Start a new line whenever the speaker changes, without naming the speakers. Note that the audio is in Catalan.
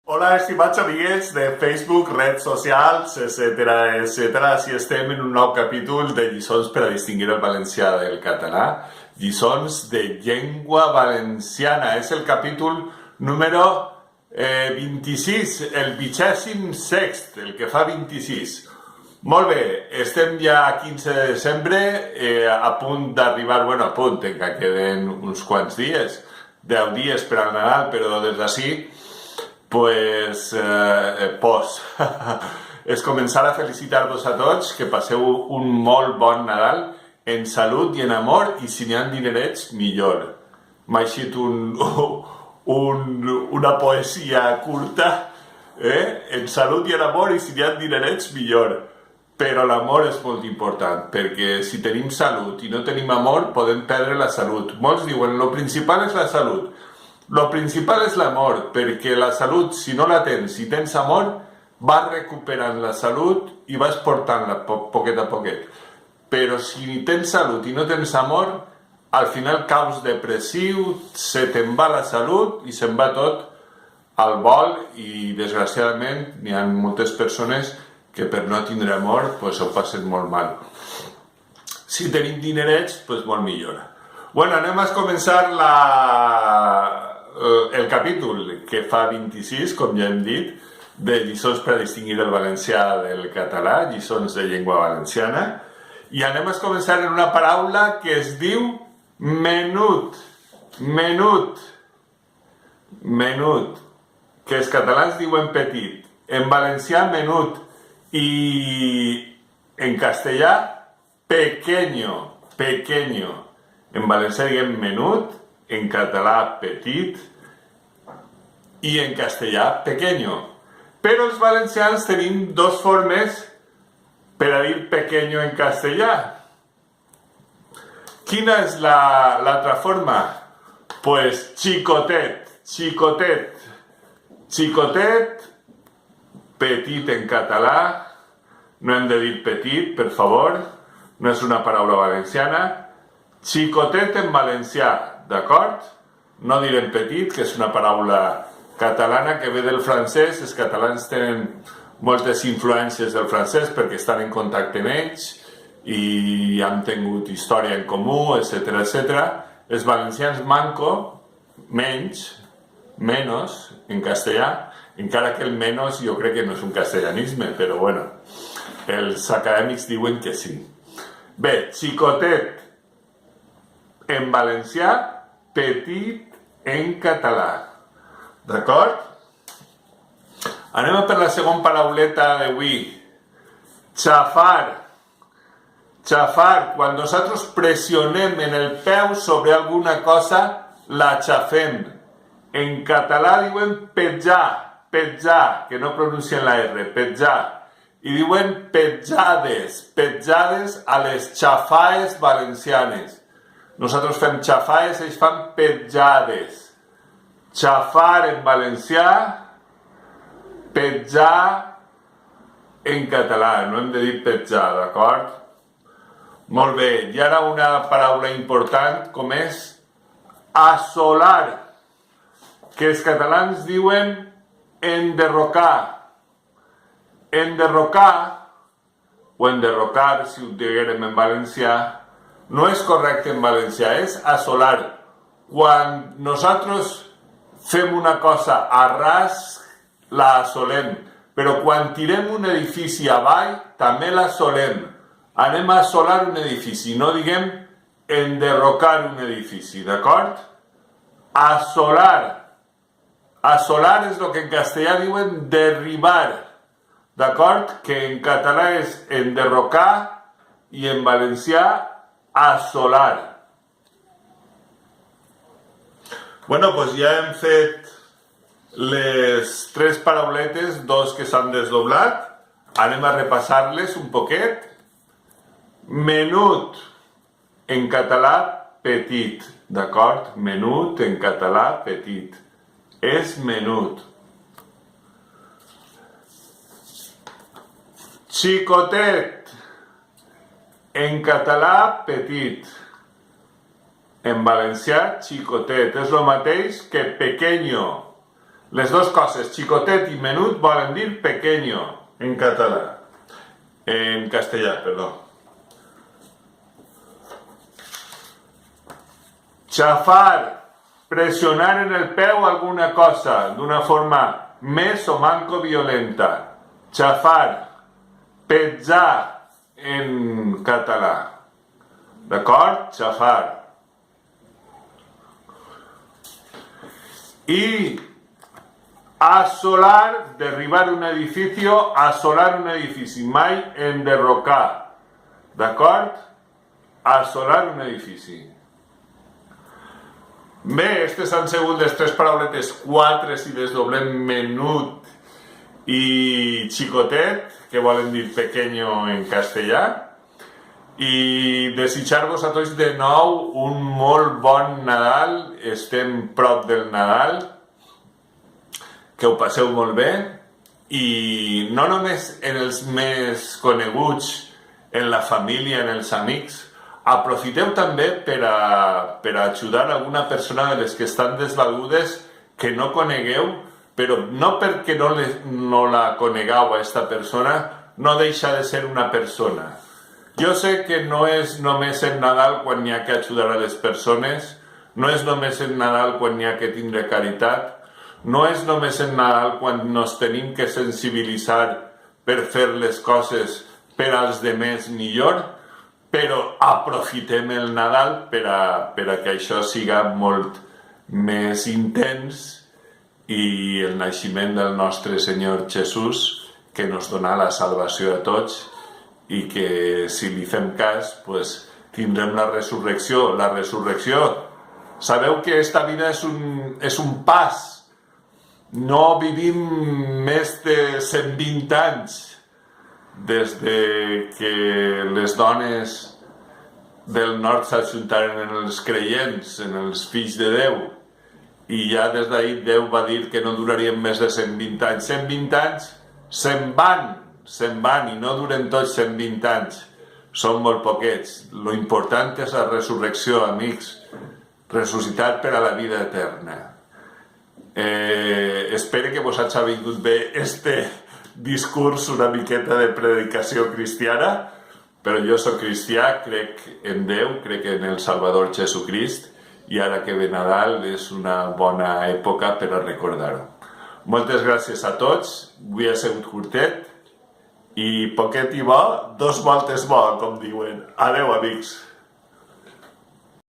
Hola, estimats amiguets de Facebook, redes socials, etc. Si estem en un nou capítol de lliçons per a distingir el valencià del català, lliçons de llengua valenciana. És el capítol número 26, el 26è, el que fa 26. Molt bé, estem ja a 15 de desembre, a punt d'arribar, a punt, que queden uns quants dies, 10 dies per al Nadal, però des d'ací, és començar a felicitar-vos a tots, que passeu un molt bon Nadal en salut i en amor, i si n'hi ha dinerets, millor. M'ha eixit una poesia curta, en salut i en amor, i si n'hi ha dinerets, millor. Però l'amor és molt important, perquè si tenim salut i no tenim amor, podem perdre la salut. Molts diuen, lo principal és la salut. Lo principal és l'amor, perquè la salut, si no la tens, si tens amor, vas recuperant la salut i vas portant-la poquet a poquet. Però si tens salut i no tens amor, al final caus depressiu, se te'n va la salut i se'n va tot al vol, i desgraciadament n'hi ha moltes persones que per no tindre amor ho passen molt mal. Si tenim dinerets, molt millor. Anem a començar el capítol que fa 26, com ja hem dit, de lliçons per a distingir el valencià del català, lliçons de llengua valenciana, i anem a començar en una paraula que es diu menut. Menut, que els catalans diuen petit, en valencià menut, i en castellà pequeño. En valencià diguem menut, en català petit i en castellà pequeño. Però els valencians tenim dos formes per a dir pequeño en castellà. Quina és l'altra forma? Xicotet, petit en català, no hem de dir petit, per favor, no és una paraula valenciana. Xicotet en valencià, d'acord? No direm petit, que és una paraula catalana que ve del francès. Els catalans tenen moltes influències del francès perquè estan en contacte amb ells i han tingut història en comú, etc. Els valencians manco, menos, en castellà, encara que el menos jo crec que no és un castellanisme, però els acadèmics diuen que sí. Bé, xicotet en valencià, petit en català. D'acord? Anem a per la segona parauleta d'avui. Xafar. Quan nosaltres pressionem en el peu sobre alguna cosa, la xafem. En català diuen petjar, que no pronuncien la R, petjar. I diuen petjades a les xafaes valencianes. Nosaltres fem xafaes, ells fan petjades. Xafar en valencià, petjar en català. No hem de dir petjar, d'acord? Molt bé, i ara una paraula important com és assolar, que els catalans diuen enderrocar. Enderrocar, o enderrocar, si ho diguérem en valencià, no és correcte en valencià, és assolar. Quan nosaltres fem una cosa a ras, la assolem, però quan tirem un edifici avall, també l'assolem. Anem a assolar un edifici, no diguem enderrocar un edifici, d'acord? Assolar. Assolar és el que en castellà diuen derribar, d'acord? Que en català és enderrocar i en valencià assolar. Ja hem fet les tres parauletes, dos que s'han desdoblat. Anem a repassar-les un poquet. Menut, en català, petit, d'acord? Menut, en català, petit. És menut. Xicotet, en català, petit. En valencià, xicotet. És el mateix que pequeño. Les dues coses, xicotet i menut, volen dir pequeño en català. En castellà, perdó. Chafar, presionar en el peu alguna cosa d'una forma més o manco violenta. Chafar, petjar en català. D'acord? Chafar. I asolar, derribar un edificio, asolar un edifici, mai enderrocar. D'acord? Asolar un edifici. Bé, aquestes han sigut les tres parauletes, quatre si les doblem menut i xicotet, que volen dir pequeño en castellà. I desitjar-vos a tots de nou un molt bon Nadal, estem prop del Nadal, que ho passeu molt bé, i no només en els més coneguts, en la família, en els amics, aprofiteu també per a ajudar alguna persona de les que estan desvalgudes que no conegueu, però no perquè no la conegueu a aquesta persona, no deixa de ser una persona. Jo sé que no és només en Nadal quan hi ha que ajudar a les persones, no és només en Nadal quan hi ha que tindre caritat, no és només en Nadal quan nos tenim que sensibilitzar per fer les coses per als demés millor, però aprofitem el Nadal per a que això siga molt més intens i el naixement del nostre Senyor Jesús, que nos dona la salvació a tots, i que si li fem cas, pues, tindrem la resurrecció. La resurrecció, sabeu que esta vida és un pas. No vivim més de 120 anys des de que les dones del nord s'ajuntaren en els creients, en els fills de Déu, i ja des d'ahir Déu va dir que no durarien més de 120 anys. 120 anys se'n van i no duren tots 120 anys, són molt poquets. Lo important és la resurrecció, amics, ressuscitar per a la vida eterna. Espero que vos hagi vingut bé este discurs una miqueta de predicació cristiana, però jo soc cristià, crec en Déu, crec en el Salvador Jesucrist, i ara que ve Nadal és una bona època per a recordar-ho. Moltes gràcies a tots, avui ha sigut curtet, i poquet i bo, dos voltes bo, com diuen. Adeu, amics.